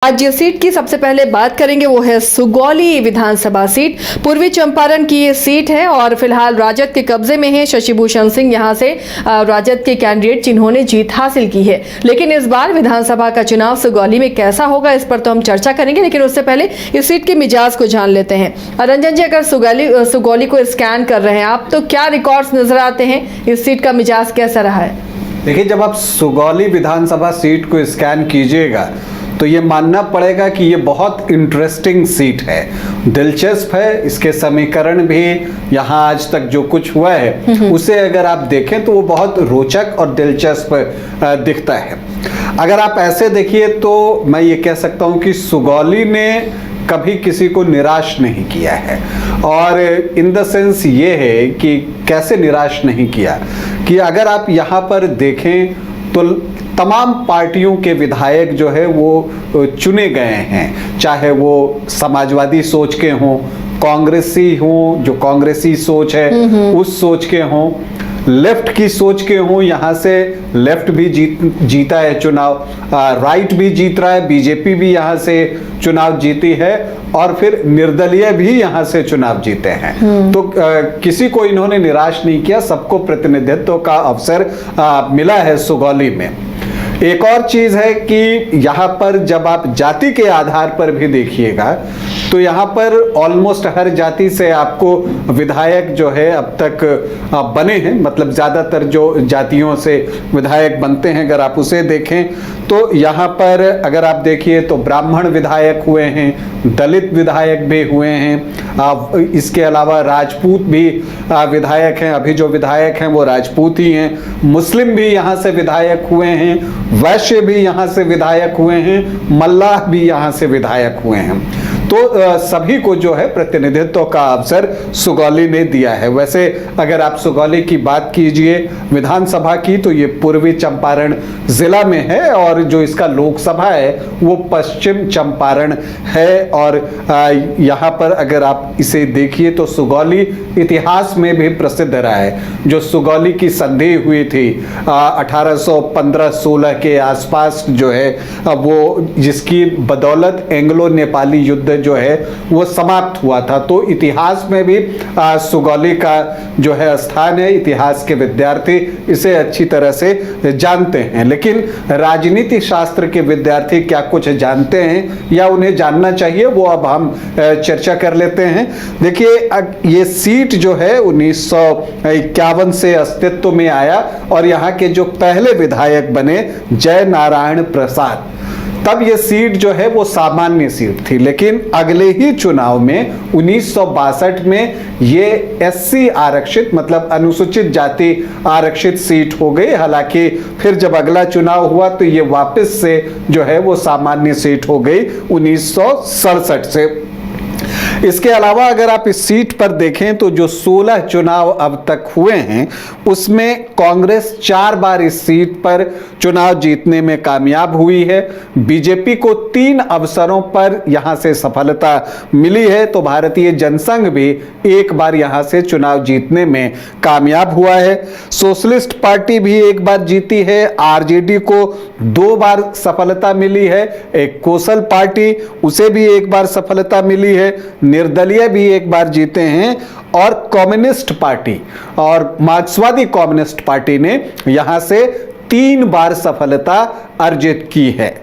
आज जिस सीट की सबसे पहले बात करेंगे वो है सुगौली विधानसभा सीट। पूर्वी चंपारण की ये सीट है और फिलहाल राजद के कब्जे में है। शशि भूषण सिंह यहाँ से राजद के कैंडिडेट जिन्होंने जीत हासिल की है। लेकिन इस बार विधानसभा का चुनाव सुगौली में कैसा होगा इस पर तो हम चर्चा करेंगे, लेकिन उससे पहले इस सीट के मिजाज को जान लेते हैं। रंजन जी, अगर सुगौली को स्कैन कर रहे हैं आप तो क्या रिकॉर्ड्स नजर आते हैं? इस सीट का मिजाज कैसा रहा है? देखिए, जब आप सुगौली विधानसभा सीट को स्कैन कीजिएगा तो ये मानना पड़ेगा कि ये बहुत इंटरेस्टिंग सीट है, दिलचस्प है। इसके समीकरण भी यहाँ आज तक जो कुछ हुआ है उसे अगर आप देखें तो वो बहुत रोचक और दिलचस्प दिखता है। अगर आप ऐसे देखिए तो मैं ये कह सकता हूँ कि सुगौली ने कभी किसी को निराश नहीं किया है। और इन द सेंस ये है कि कैसे निराश नहीं किया कि अगर आप यहाँ पर देखें तो तमाम पार्टियों के विधायक जो है वो चुने गए हैं, चाहे वो समाजवादी सोच के हों, कांग्रेसी हों जो कांग्रेसी सोच है उस सोच के हों, लेफ्ट की सोच के हों, यहाँ से लेफ्ट भी जीता है चुनाव, राइट भी जीत रहा है, बीजेपी भी यहाँ से चुनाव जीती है और फिर निर्दलीय भी यहाँ से चुनाव जीते हैं। तो किसी को इन्होंने निराश नहीं किया, सबको प्रतिनिधित्व का अवसर मिला है सुगौली में। एक और चीज है कि यहाँ पर जब आप जाति के आधार पर भी देखिएगा तो यहाँ पर ऑलमोस्ट हर जाति से आपको विधायक जो है अब तक बने हैं, मतलब ज़्यादातर जो जातियों से विधायक बनते हैं अगर आप उसे देखें तो यहाँ पर अगर आप देखिए तो ब्राह्मण विधायक हुए हैं, दलित विधायक भी हुए हैं, इसके अलावा राजपूत भी विधायक हैं। अभी जो विधायक हैं वो राजपूत ही हैं। मुस्लिम भी यहाँ से विधायक हुए हैं, वैश्य भी यहाँ से विधायक हुए हैं, मल्लाह भी यहाँ से विधायक हुए हैं। तो सभी को जो है प्रतिनिधित्व का अवसर सुगौली ने दिया है। वैसे अगर आप सुगौली की बात कीजिए विधानसभा की तो ये पूर्वी चंपारण जिला में है और जो इसका लोकसभा है वो पश्चिम चंपारण है। और यहाँ पर अगर आप इसे देखिए तो सुगौली इतिहास में भी प्रसिद्ध रहा है। जो सुगौली की संधि हुई थी 1815-16 के आसपास जो है वो, जिसकी बदौलत एंग्लो नेपाली युद्ध जो है वो समाप्त हुआ था। तो इतिहास में भी सुगौली का जो है स्थान है। इतिहास के विद्यार्थी इसे अच्छी तरह से जानते हैं, लेकिन राजनीति शास्त्र के विद्यार्थी क्या कुछ जानते हैं या उन्हें जानना चाहिए, वो अब हम चर्चा कर लेते हैं। देखिए, ये सीट जो है 1951 से अस्तित्व में आया और यहाँ के जो पहले विधायक बने जय नारायण प्रसाद, तब ये सीट जो है वो सामान्य सीट थी। लेकिन अगले ही चुनाव में 1962 में ये एससी आरक्षित, मतलब अनुसूचित जाति आरक्षित सीट हो गई। हालांकि फिर जब अगला चुनाव हुआ तो ये वापस से जो है वो सामान्य सीट हो गई 1967 से। इसके अलावा अगर आप इस सीट पर देखें तो जो 16 चुनाव अब तक हुए हैं उसमें कांग्रेस 4 बार इस सीट पर चुनाव जीतने में कामयाब हुई है। बीजेपी को 3 अवसरों पर यहां से सफलता मिली है, तो भारतीय जनसंघ भी 1 बार यहां से चुनाव जीतने में कामयाब हुआ है। सोशलिस्ट पार्टी भी 1 बार जीती है, आरजेडी को 2 बार सफलता मिली है, एक कोसल पार्टी उसे भी 1 बार सफलता मिली है, निर्दलीय भी 1 बार जीते हैं और कम्युनिस्ट पार्टी और मार्क्सवादी कम्युनिस्ट पार्टी ने यहां से 3 बार सफलता अर्जित की है।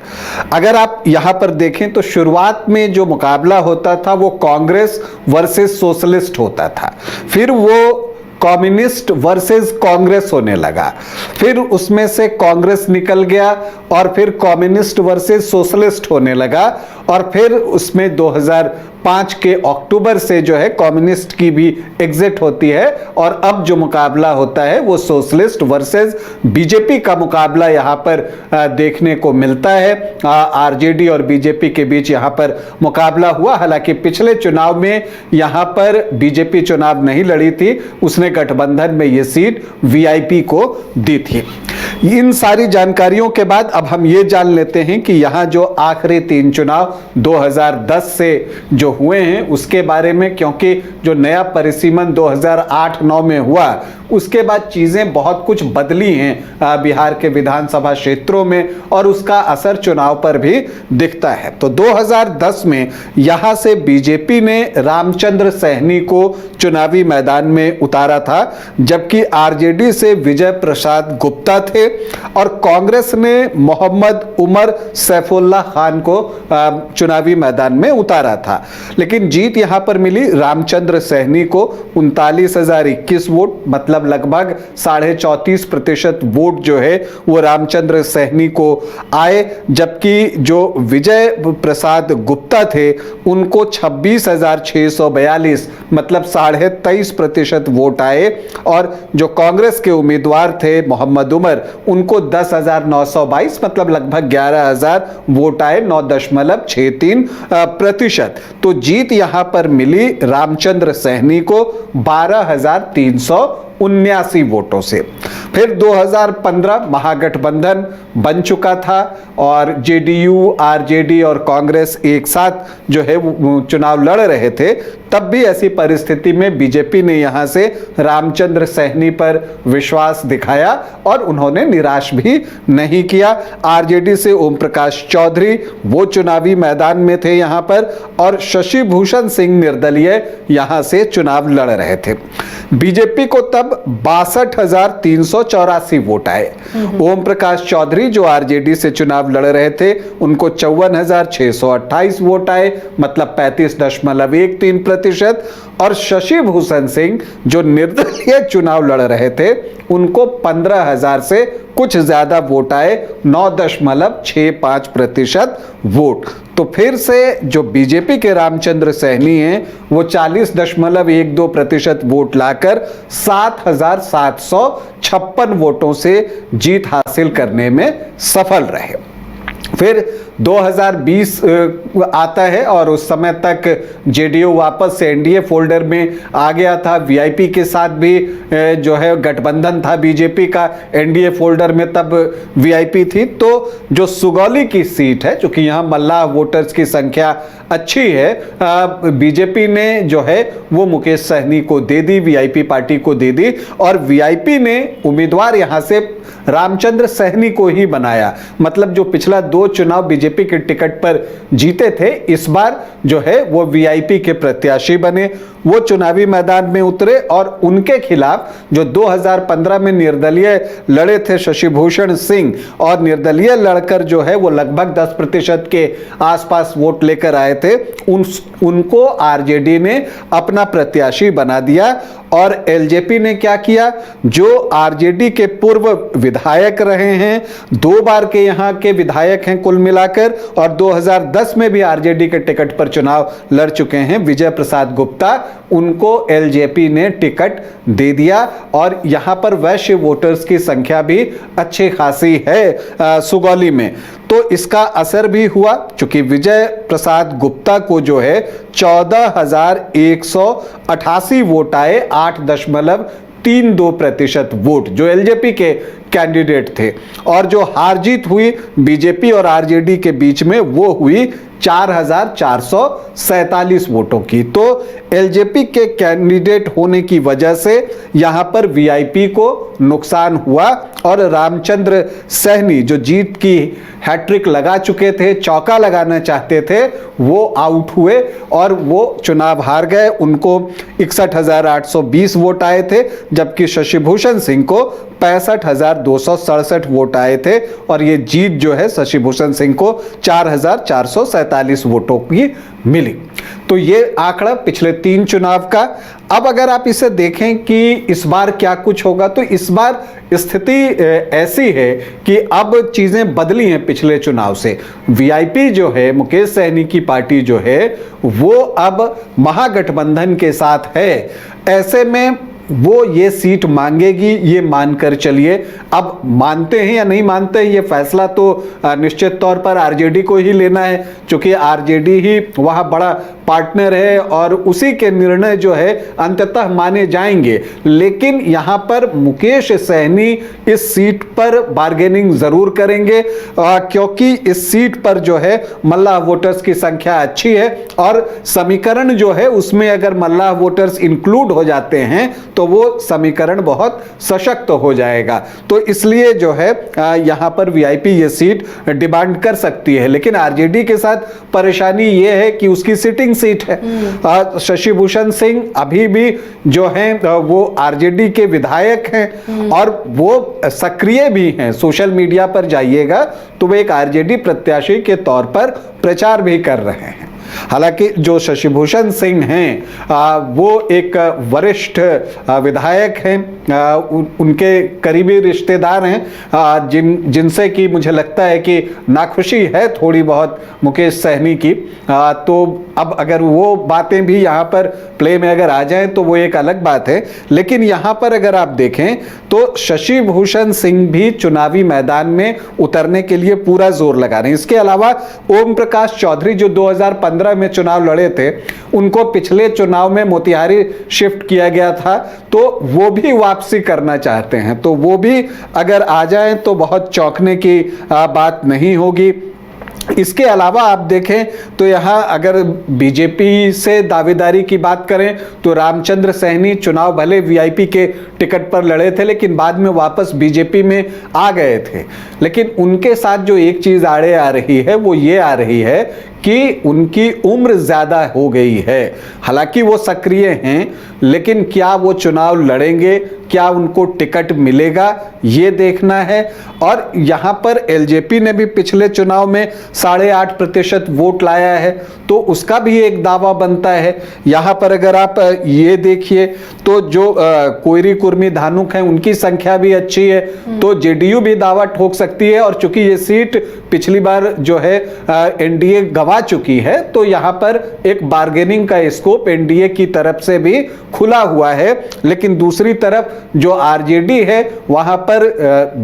अगर आप यहां पर देखें तो शुरुआत में जो मुकाबला होता था वो कांग्रेस वर्सेस सोशलिस्ट होता था, फिर वो कम्युनिस्ट वर्सेस कांग्रेस होने लगा, फिर उसमें से कांग्रेस निकल गया और फिर कम्युनिस्ट वर्सेस सोशलिस्ट होने लगा और फिर उसमें 2005 के अक्टूबर से जो है कम्युनिस्ट की भी एग्जिट होती है और अब जो मुकाबला होता है वो सोशलिस्ट वर्सेस बीजेपी का मुकाबला यहाँ पर देखने को मिलता है। आरजेडी और बीजेपी के बीच यहाँ पर मुकाबला हुआ। हालांकि पिछले चुनाव में यहाँ पर बीजेपी चुनाव नहीं लड़ी थी, उसने गठबंधन में ये सीट वीआईपी को दी थी। इन सारी जानकारियों के बाद अब हम ये जान लेते हैं कि यहाँ जो आखिरी 3 चुनाव 2010 से जो हुए हैं उसके बारे में, क्योंकि जो नया परिसीमन 2008-9 में हुआ उसके बाद चीज़ें बहुत कुछ बदली हैं बिहार के विधानसभा क्षेत्रों में, और उसका असर चुनाव पर भी दिखता है। तो 2010 में यहाँ से बीजेपी ने रामचंद्र सैनी को चुनावी मैदान में उतारा था, जबकि आरजेडी से विजय प्रसाद गुप्ता थे, और कांग्रेस ने मोहम्मद उमर सैफुल्लाह खान को चुनावी मैदान में उतारा था। लेकिन जीत यहां पर मिली रामचंद्र सैनी को 39,021 वोट, मतलब लगभग 34.5% वोट जो है वो रामचंद्र सैनी को आए, जबकि जो विजय प्रसाद गुप्ता थे उनको 26,642 मतलब 23.5% वोट आए, और जो कांग्रेस के उम्मीदवार थे मोहम्मद उमर उनको 10,922 मतलब लगभग 11,000 वोट आए, 9.63%। तो जीत यहां पर मिली रामचंद्र सैनी को 12,379 वोटों से। फिर 2015 महागठबंधन बन चुका था और जेडीयू, आरजेडी और कांग्रेस एक साथ जो है वो चुनाव लड़ रहे थे। तब भी ऐसी परिस्थिति में बीजेपी ने यहां से रामचंद्र सैनी पर विश्वास दिखाया और उन्होंने निराश भी नहीं किया। आरजेडी से ओम प्रकाश चौधरी वो चुनावी मैदान में थे यहां पर, और शशि भूषण सिंह निर्दलीय यहां से चुनाव लड़ रहे थे। बीजेपी को तब 62,384 वोट आए। ओम प्रकाश चौधरी जो आरजेडी से चुनाव लड़ रहे थे उनको 54,628 वोट आए, मतलब 35.13%, और शशि भूषण सिंह जो निर्दलीय चुनाव लड़ रहे थे उनको 15,000 से कुछ ज्यादा वोट आए, 9.65% वोट। तो फिर से जो बीजेपी के रामचंद्र सैनी हैं वो 40.12% वोट लाकर 7,756 वोटों से जीत हासिल करने में सफल रहे। फिर 2020 आता है और उस समय तक जेडीयू वापस से एनडीए फोल्डर में आ गया था। वीआईपी के साथ भी जो है गठबंधन था बीजेपी का, एनडीए फोल्डर में तब वीआईपी थी। तो जो सुगौली की सीट है, चूंकि यहाँ मल्लाह वोटर्स की संख्या अच्छी है, बीजेपी ने जो है वो मुकेश सहनी को दे दी, वीआईपी पार्टी को दे दी, और वीआईपी ने उम्मीदवार यहां से रामचंद्र सैनी को ही बनाया। मतलब जो पिछला 2 चुनाव बीजेपी के टिकट पर जीते थे, इस बार जो है वो वीआईपी के प्रत्याशी बने। वो चुनावी मैदान में उतरे और उनके खिलाफ जो 2015 में निर्दलीय लड़े थे शशि भूषण सिंह, और निर्दलीय लड़कर जो है वो लगभग 10% के आसपास वोट लेकर आए थे, उनको आरजेडी ने अपना प्रत्याशी बना दिया। और एलजेपी ने क्या किया, जो आरजेडी के पूर्व विधायक रहे हैं, 2 बार के यहां के विधायक हैं कुल मिलाकर, और 2010 में भी आरजेडी के टिकट पर चुनाव लड़ चुके हैं विजय प्रसाद गुप्ता, उनको एलजेपी ने टिकट दे दिया। और यहां पर वैश्य वोटर्स की संख्या भी अच्छी खासी है सुगौली में, तो इसका असर भी हुआ। चूंकि विजय प्रसाद गुप्ता को जो है 14,188 वोट आए, 8.32% वोट जो एलजेपी के कैंडिडेट थे। और जो हार जीत हुई बीजेपी और आरजेडी के बीच में वो हुई 4,447 वोटों की। तो एलजेपी के कैंडिडेट होने की वजह से यहां पर वीआईपी को नुकसान हुआ, और रामचंद्र सैनी जो जीत की हैट्रिक लगा चुके थे, चौका लगाना चाहते थे, वो आउट हुए और वो चुनाव हार गए। उनको 61,820 वोट आए थे, जबकि शशि भूषण सिंह को 65,267 वोट आए थे, और ये जीत जो है शशि भूषण सिंह को 4,447 वोटों की मिली। तो ये आंकड़ा पिछले 3 चुनाव का। अब अगर आप इसे देखें कि इस बार क्या कुछ होगा, तो इस बार स्थिति ऐसी है कि अब चीजें बदली हैं पिछले चुनाव से। वीआईपी जो है, मुकेश सहनी की पार्टी जो है, वो अब महागठबंधन के साथ है। ऐसे में वो ये सीट मांगेगी, ये मानकर चलिए। अब मानते हैं या नहीं मानते हैं, ये फैसला तो निश्चित तौर पर आरजेडी को ही लेना है, क्योंकि आरजेडी ही वहाँ बड़ा पार्टनर है और उसी के निर्णय जो है अंततः माने जाएंगे। लेकिन यहाँ पर मुकेश सहनी इस सीट पर बार्गेनिंग जरूर करेंगे, क्योंकि इस सीट पर जो है मल्लाह वोटर्स की संख्या अच्छी है, और समीकरण जो है उसमें अगर मल्लाह वोटर्स इंक्लूड हो जाते हैं तो वो समीकरण बहुत सशक्त हो जाएगा। तो इसलिए जो है यहाँ पर वीआईपी ये सीट डिमांड कर सकती है। लेकिन आरजेडी के साथ परेशानी ये है कि उसकी सिटिंग सीट है। शशि भूषण सिंह अभी भी जो हैं वो आरजेडी के विधायक हैं और वो सक्रिय भी हैं। सोशल मीडिया पर जाइएगा तो वे एक आरजेडी प्रत्याशी के तौर पर प्रचार भी कर रहे हैं। हालांकि जो शशि भूषण सिंह हैं वो एक वरिष्ठ विधायक हैं, उनके करीबी रिश्तेदार हैं, जिनसे कि मुझे लगता है कि नाखुशी है थोड़ी बहुत मुकेश सहनी की। तो अब अगर वो बातें भी यहाँ पर प्ले में अगर आ जाएं तो वो एक अलग बात है। लेकिन यहाँ पर अगर आप देखें तो शशि भूषण सिंह भी चुनावी मैदान में उतरने के लिए पूरा जोर लगा रहे हैं। इसके अलावा ओम प्रकाश चौधरी जो 2015 में चुनाव लड़े थे, उनको पिछले चुनाव में मोतिहारी शिफ्ट किया गया था, तो वो भी वापसी करना चाहते हैं। तो वो भी अगर आ जाएं तो बहुत चौंकने की बात नहीं होगी। इसके अलावा आप देखें तो यहाँ अगर बीजेपी से दावेदारी की बात करें तो रामचंद्र सैनी चुनाव भले वीआईपी के टिकट पर लड़े थे लेकिन बाद में वापस बीजेपी में आ गए थे। लेकिन उनके साथ जो एक चीज आड़े आ रही है वो ये आ रही है कि उनकी उम्र ज्यादा हो गई है। हालांकि वो सक्रिय हैं, लेकिन क्या वो चुनाव लड़ेंगे, क्या उनको टिकट मिलेगा, ये देखना है। और यहाँ पर एलजेपी ने भी पिछले चुनाव में 8.5% वोट लाया है, तो उसका भी एक दावा बनता है। यहाँ पर अगर आप ये देखिए तो जो कोयरी कुर्मी धानुक हैं उनकी संख्या भी अच्छी है, तो जेडीयू भी दावा ठोक सकती है। और चूंकि ये सीट पिछली बार जो है एनडीए गंवा चुकी है, तो यहाँ पर एक बार्गेनिंग का स्कोप एनडीए की तरफ से भी खुला हुआ है। लेकिन दूसरी तरफ जो आरजेडी है वहां पर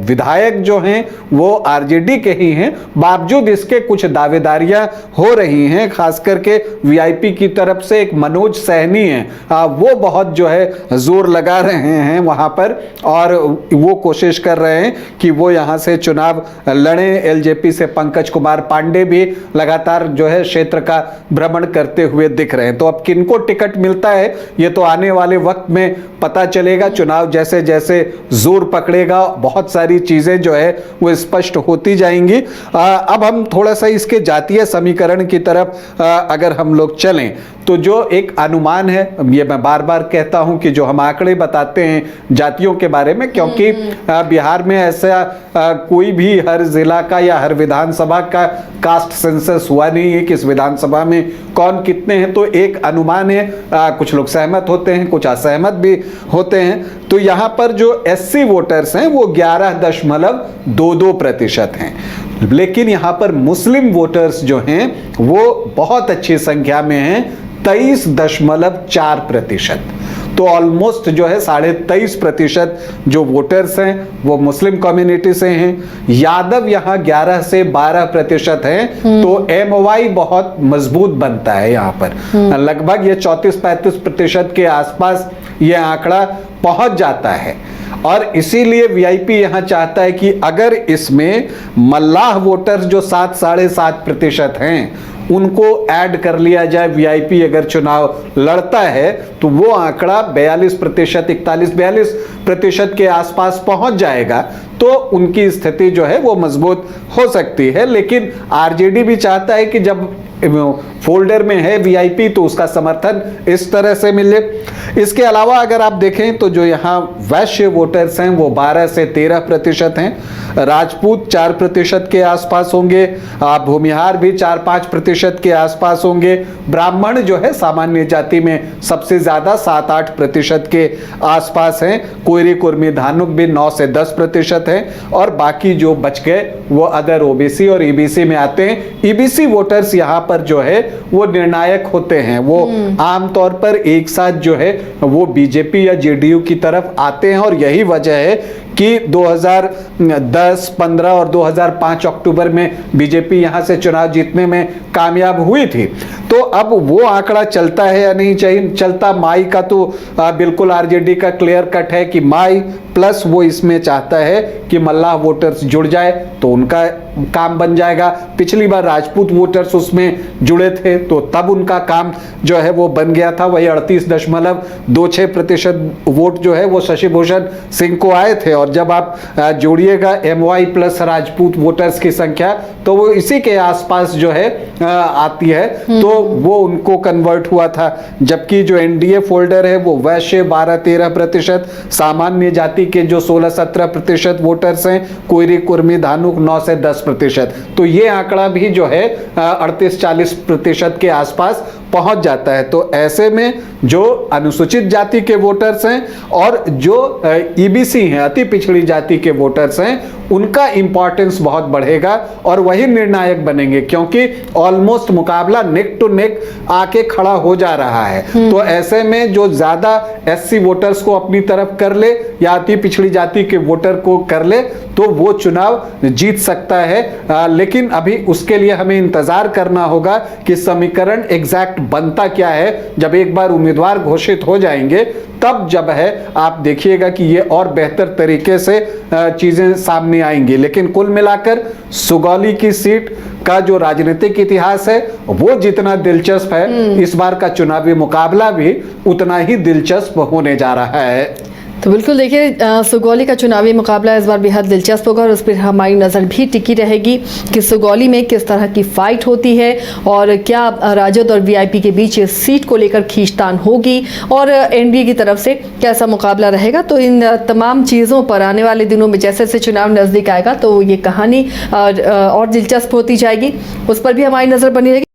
विधायक जो हैं वो आरजेडी के ही हैं, बावजूद इसके कुछ दावेदारियां हो रही हैं। खास करके वीआईपी की तरफ से एक मनोज सहनी है, वो बहुत जो है जोर लगा रहे हैं वहां पर, और वो कोशिश कर रहे हैं कि वो यहां से चुनाव लड़े। एलजेपी से पंकज कुमार पांडे भी लगातार जो है क्षेत्र का भ्रमण करते हुए दिख रहे हैं। तो अब किनको टिकट मिलता है ये तो आने वाले वक्त में पता चलेगा। चुनाव जैसे जैसे जोर पकड़ेगा बहुत सारी चीजें जो है वो स्पष्ट होती जाएंगी। अब हम थोड़ा सा इसके जातीय समीकरण की तरफ अगर हम लोग चलें तो जो एक अनुमान है, ये मैं बार बार कहता हूं कि जो हम आंकड़े बताते हैं जातियों के बारे में, क्योंकि बिहार में ऐसा कोई भी हर जिला का या हर विधानसभा का कास्ट सेंसस हुआ नहीं है कि इस विधानसभा में कौन कितने हैं। तो एक अनुमान है, कुछ लोग सहमत होते हैं, कुछ असहमत भी होते हैं। तो यहां पर जो एससी वोटर्स हैं वो 11.22% हैं, लेकिन यहां पर मुस्लिम वोटर्स जो हैं वो बहुत अच्छी संख्या में हैं, 23.4%। तो ऑलमोस्ट जो है 23.5% जो वोटर्स हैं वो मुस्लिम कम्युनिटी से हैं। यादव यहाँ 11 से 12% हैं। तो एमवाई बहुत मजबूत बनता है यहाँ पर, लगभग ये 34-35% के आसपास ये आंकड़ा पहुंच जाता है। और इसीलिए वीआईपी यहां चाहता है कि अगर इसमें मल्लाह वोटर्स जो 7-7.5% हैं उनको ऐड कर लिया जाए, वीआईपी अगर चुनाव लड़ता है तो वो आंकड़ा 42%, 41-42% के आसपास पहुंच जाएगा। तो उनकी स्थिति जो है वो मजबूत हो सकती है। लेकिन आरजेडी भी चाहता है कि जब फोल्डर में है वीआईपी तो उसका समर्थन इस तरह से मिले। इसके अलावा अगर आप देखें तो जो यहाँ वैश्य वोटर्स हैं वो 12 से 13% हैं, राजपूत 4% के आसपास होंगे, भूमिहार भी 4-5% के आसपास होंगे, ब्राह्मण जो है सामान्य जाति में सबसे ज्यादा 7-8% के आसपास हैं, कोयरी कुर्मी धानुक भी 9 से 10% हैं, और बाकी जो बच गए वो अदर ओबीसी और ईबीसी में आते हैं। ईबीसी वोटर्स यहाँ पर जो है वो निर्णायक होते हैं, वो आमतौर पर एक साथ जो है वो बीजेपी या जेडीयू की तरफ आते हैं। और यही वजह है कि 2010, 15 और 2005 अक्टूबर में बीजेपी यहां से चुनाव जीतने में कामयाब हुई थी। तो अब वो आंकड़ा चलता है या नहीं चलता। माई का तो बिल्कुल आरजेडी का क्लियर कट है कि माई प्लस वो इसमें चाहता है कि मल्लाह वोटर्स जुड़ जाए, तो उनका काम बन जाएगा। पिछली बार राजपूत वोटर्स उसमें जुड़े थे तो तब उनका काम जो है वो बन गया था। वही 38.26% वोट जो है वो शशि भूषण सिंह को आए थे। और जब आप जोड़िएगा MY प्लस राजपूत वोटर्स की संख्या तो वो इसी के आसपास जो है आती है, तो वो उनको कन्वर्ट हुआ था। जबकि जो NDA फोल्डर है वो वैश्य 12-13%, सामान्य जाति के जो 16-17% वोटर्स हैं, कोयरी कुर्मी धानुक 9 से 10%। तो ये आंकड़ा भी जो है 38-40% के आसपास पहुंच जाता है। तो ऐसे में जो अनुसूचित जाति के वोटर्स हैं और जो EBC हैं, अति पिछड़ी जाति के वोटर्स हैं, उनका इंपॉर्टेंस बहुत बढ़ेगा और वही निर्णायक बनेंगे, क्योंकि ऑलमोस्ट मुकाबला नेक टू नेक आके खड़ा हो जा रहा है। तो ऐसे में जो ज्यादा SC वोटर्स को अपनी तरफ कर ले या अति पिछड़ी जाति के वोटर को कर ले तो वो चुनाव जीत सकता है। लेकिन अभी उसके लिए हमें इंतजार करना होगा कि समीकरण एग्जैक्ट बनता क्या है। जब एक बार उम्मीदवार घोषित हो जाएंगे तब जब है आप देखिएगा कि ये और बेहतर तरीके से चीजें सामने आएंगी। लेकिन कुल मिलाकर सुगौली की सीट का जो राजनीतिक इतिहास है वो जितना दिलचस्प है, इस बार का चुनावी मुकाबला भी उतना ही दिलचस्प होने जा रहा है। तो बिल्कुल देखिए, सुगौली का चुनावी मुकाबला इस बार बेहद दिलचस्प होगा और उस पर हमारी नज़र भी टिकी रहेगी कि सुगौली में किस तरह की फाइट होती है और क्या राजद और VIP के बीच इस सीट को लेकर खींचतान होगी और NDA की तरफ से कैसा मुकाबला रहेगा। तो इन तमाम चीज़ों पर आने वाले दिनों में जैसे जैसे चुनाव नज़दीक आएगा तो ये कहानी और दिलचस्प होती जाएगी, उस पर भी हमारी नज़र बनी रहेगी।